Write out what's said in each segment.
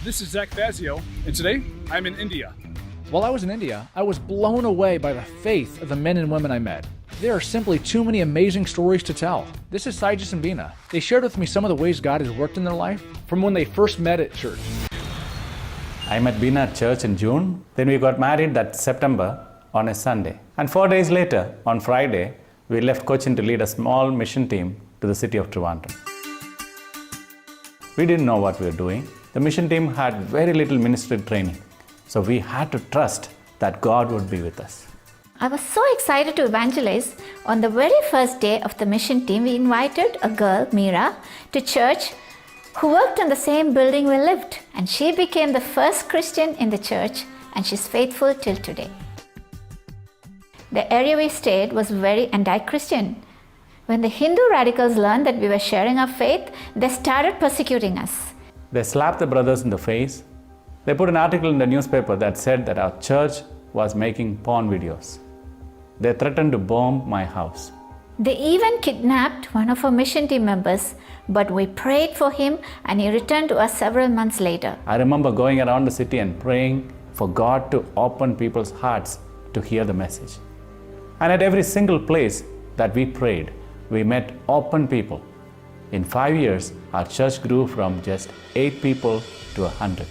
This is Zach Fazio, and today I'm in India. While I was in India, I was blown away by the faith of the men and women I met. There are simply too many amazing stories to tell. This is Shaijus and Beena. They shared with me some of the ways God has worked in their life from when they first met at church. I met Beena at church in June. Then we got married that September on a Sunday. And 4 days later, on Friday, we left Cochin to lead a small mission team to the city of Trivandrum. We didn't know what we were doing. The mission team had very little ministry training. So we had to trust that God would be with us. I was so excited to evangelize. On the very first day of the mission team, we invited a girl, Meera, to church who worked in the same building we lived. And she became the first Christian in the church, and she's faithful till today. The area we stayed was very anti-Christian. When the Hindu radicals learned that we were sharing our faith, they started persecuting us. They slapped the brothers in the face. They put an article in the newspaper that said that our church was making porn videos. They threatened to bomb my house. They even kidnapped one of our mission team members, but we prayed for him and he returned to us several months later. I remember going around the city and praying for God to open people's hearts to hear the message. And at every single place that we prayed, we met open people. In 5 years, our church grew from just 8 people to 100.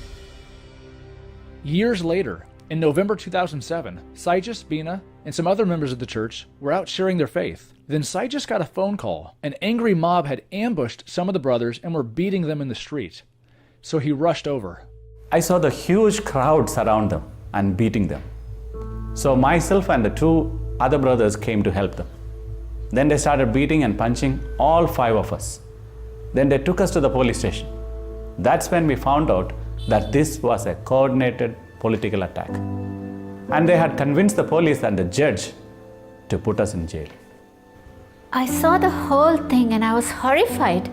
Years later, in November 2007, Shaijus, Beena, and some other members of the church were out sharing their faith. Then Shaijus got a phone call. An angry mob had ambushed some of the brothers and were beating them in the street. So he rushed over. I saw the huge crowds around them and beating them. So myself and the 2 other brothers came to help them. Then they started beating and punching all 5 of us. Then they took us to the police station. That's when we found out that this was a coordinated political attack. And they had convinced the police and the judge to put us in jail. I saw the whole thing and I was horrified.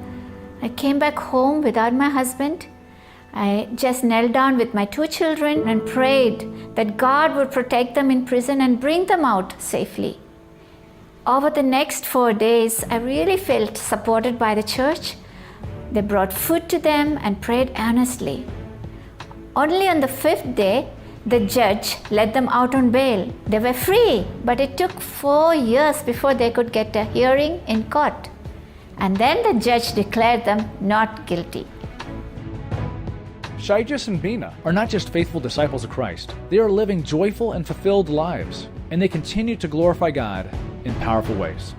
I came back home without my husband. I just knelt down with my 2 children and prayed that God would protect them in prison and bring them out safely. Over the next 4 days, I really felt supported by the church. They brought food to them and prayed earnestly. Only on the 5th day, the judge let them out on bail. They were free, but it took 4 years before they could get a hearing in court. And then the judge declared them not guilty. Shaijus and Beena are not just faithful disciples of Christ. They are living joyful and fulfilled lives, and they continue to glorify God in powerful ways.